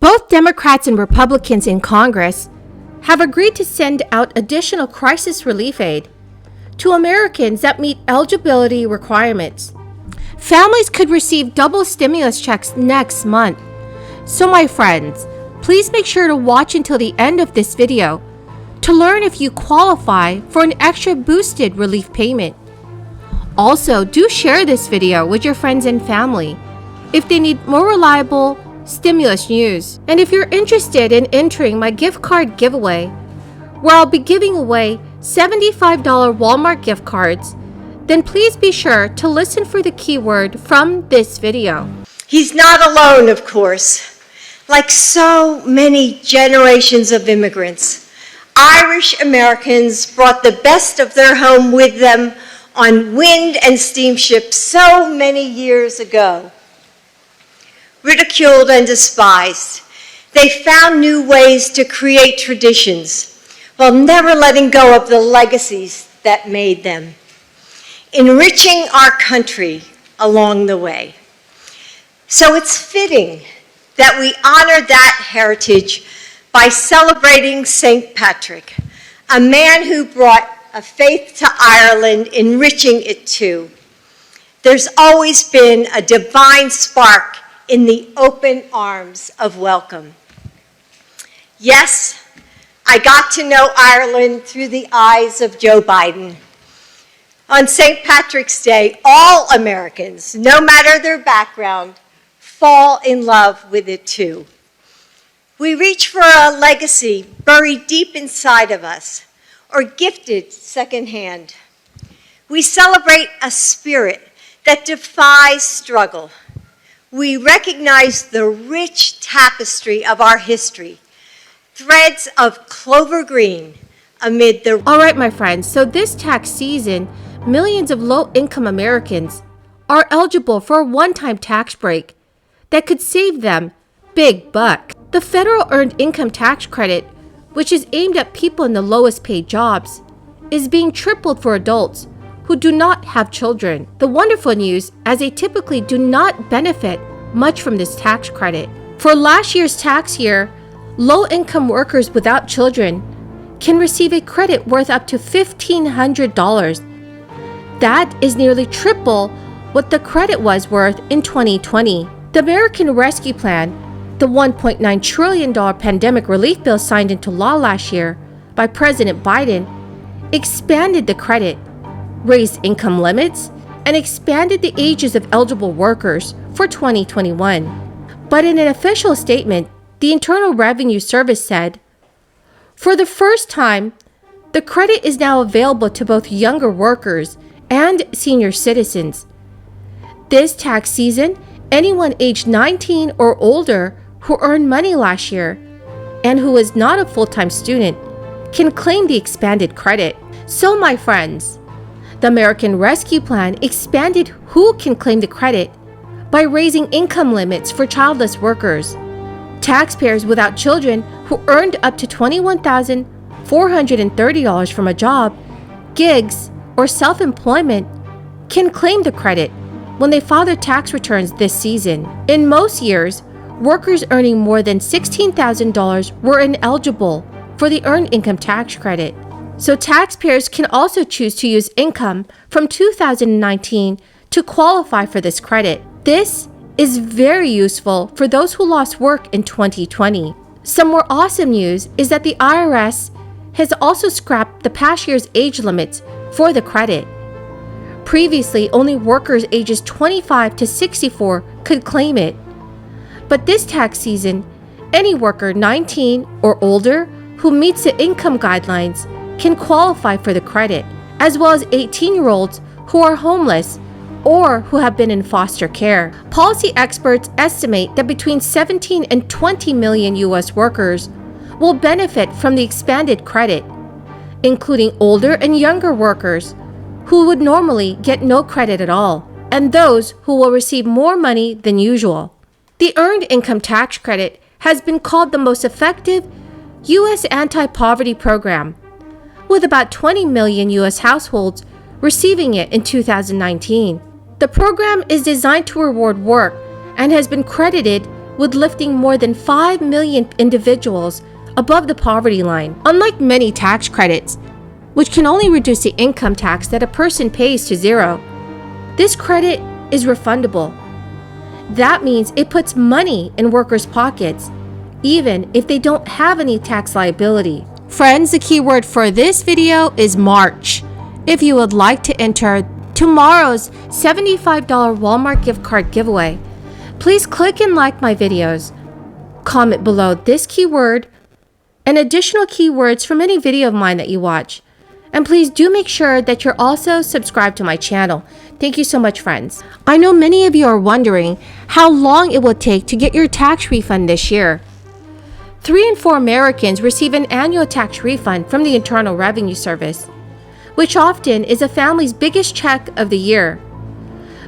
Both Democrats and Republicans in Congress have agreed to send out additional crisis relief aid to Americans that meet eligibility requirements. Families could receive double stimulus checks next month. So my friends, please make sure to watch until the end of this video to learn if you qualify for an extra boosted relief payment. Also, do share this video with your friends and family if they need more reliable stimulus news. And if you're interested in entering my gift card giveaway, where I'll be giving away $75 Walmart gift cards, then please be sure to listen for the keyword from this video. He's not alone, of course. Like so many generations of immigrants, Irish Americans brought the best of their home with them on wind and steamships so many years ago. Ridiculed and despised, they found new ways to create traditions while never letting go of the legacies that made them, enriching our country along the way. So it's fitting that we honor that heritage by celebrating St. Patrick, a man who brought a faith to Ireland, enriching it too. There's always been a divine spark in the open arms of welcome. Yes, I got to know Ireland through the eyes of Joe Biden. On St. Patrick's Day, all Americans, no matter their background, fall in love with it too. We reach for a legacy buried deep inside of us or gifted secondhand. We celebrate a spirit that defies struggle. We recognize the rich tapestry of our history, threads of clover green amid the... All right, my friends, so this tax season, millions of low-income Americans are eligible for a one-time tax break that could save them big bucks. The federal earned income tax credit, which is aimed at people in the lowest paid jobs, is being tripled for adults who do not have children. The wonderful news, as they typically do not benefit much from this tax credit. For last year's tax year, low-income workers without children can receive a credit worth up to $1,500. That is nearly triple what the credit was worth in 2020. The American Rescue Plan, the $1.9 trillion pandemic relief bill signed into law last year by President Biden, expanded the credit, raised income limits, and expanded the ages of eligible workers for 2021. But in an official statement, the Internal Revenue Service said, for the first time, the credit is now available to both younger workers and senior citizens. This tax season, anyone aged 19 or older who earned money last year and who is not a full-time student can claim the expanded credit. So my friends, the American Rescue Plan expanded who can claim the credit by raising income limits for childless workers. Taxpayers without children who earned up to $21,430 from a job, gigs, or self-employment can claim the credit when they file their tax returns this season. In most years, workers earning more than $16,000 were ineligible for the Earned Income Tax Credit. So taxpayers can also choose to use income from 2019 to qualify for this credit. This is very useful for those who lost work in 2020. Some more awesome news is that the IRS has also scrapped the past year's age limits for the credit. Previously, only workers ages 25 to 64 could claim it. But this tax season, any worker 19 or older who meets the income guidelines can qualify for the credit, as well as 18-year-olds who are homeless or who have been in foster care. Policy experts estimate that between 17 and 20 million U.S. workers will benefit from the expanded credit, including older and younger workers who would normally get no credit at all, and those who will receive more money than usual. The Earned Income Tax Credit has been called the most effective U.S. anti-poverty program, with about 20 million U.S. households receiving it in 2019. The program is designed to reward work and has been credited with lifting more than 5 million individuals above the poverty line. Unlike many tax credits, which can only reduce the income tax that a person pays to zero, this credit is refundable. That means it puts money in workers' pockets, even if they don't have any tax liability. Friends, the keyword for this video is March. If you would like to enter tomorrow's $75 Walmart gift card giveaway, please click and like my videos. Comment below this keyword and additional keywords from any video of mine that you watch. And please do make sure that you're also subscribed to my channel. Thank you so much, friends. I know many of you are wondering how long it will take to get your tax refund this year. 3 in 4 Americans receive an annual tax refund from the Internal Revenue Service, which often is a family's biggest check of the year.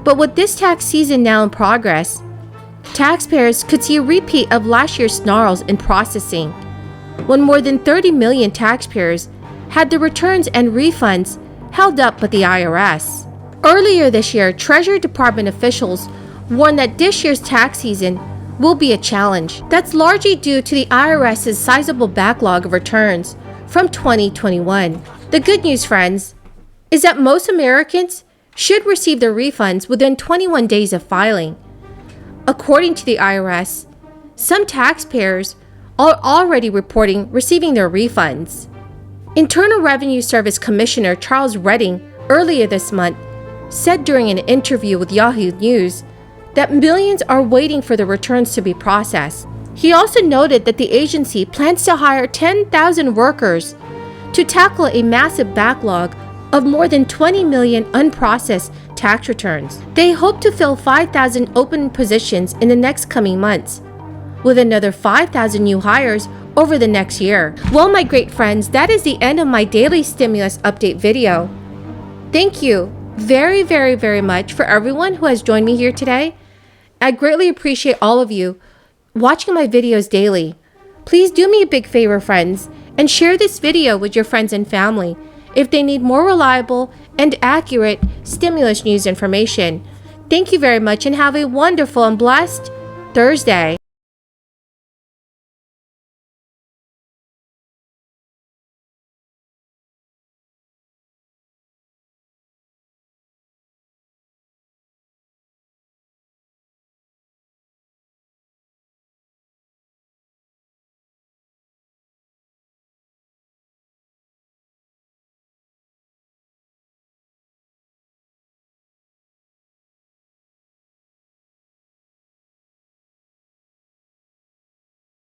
But with this tax season now in progress, taxpayers could see a repeat of last year's snarls in processing, when more than 30 million taxpayers had their returns and refunds held up by the IRS. Earlier this year, Treasury Department officials warned that this year's tax season will be a challenge. That's largely due to the IRS's sizable backlog of returns from 2021. The good news, friends, is that most Americans should receive their refunds within 21 days of filing. According to the IRS, some taxpayers are already reporting receiving their refunds. Internal Revenue Service Commissioner Charles Redding earlier this month said during an interview with Yahoo News that millions are waiting for the returns to be processed. He also noted that the agency plans to hire 10,000 workers to tackle a massive backlog of more than 20 million unprocessed tax returns. They hope to fill 5,000 open positions in the next coming months, with another 5,000 new hires over the next year. Well, my great friends, that is the end of my daily stimulus update video. Thank you very, very, very much for everyone who has joined me here today. I greatly appreciate all of you watching my videos daily. Please do me a big favor, friends, and share this video with your friends and family if they need more reliable and accurate stimulus news information. Thank you very much and have a wonderful and blessed Thursday.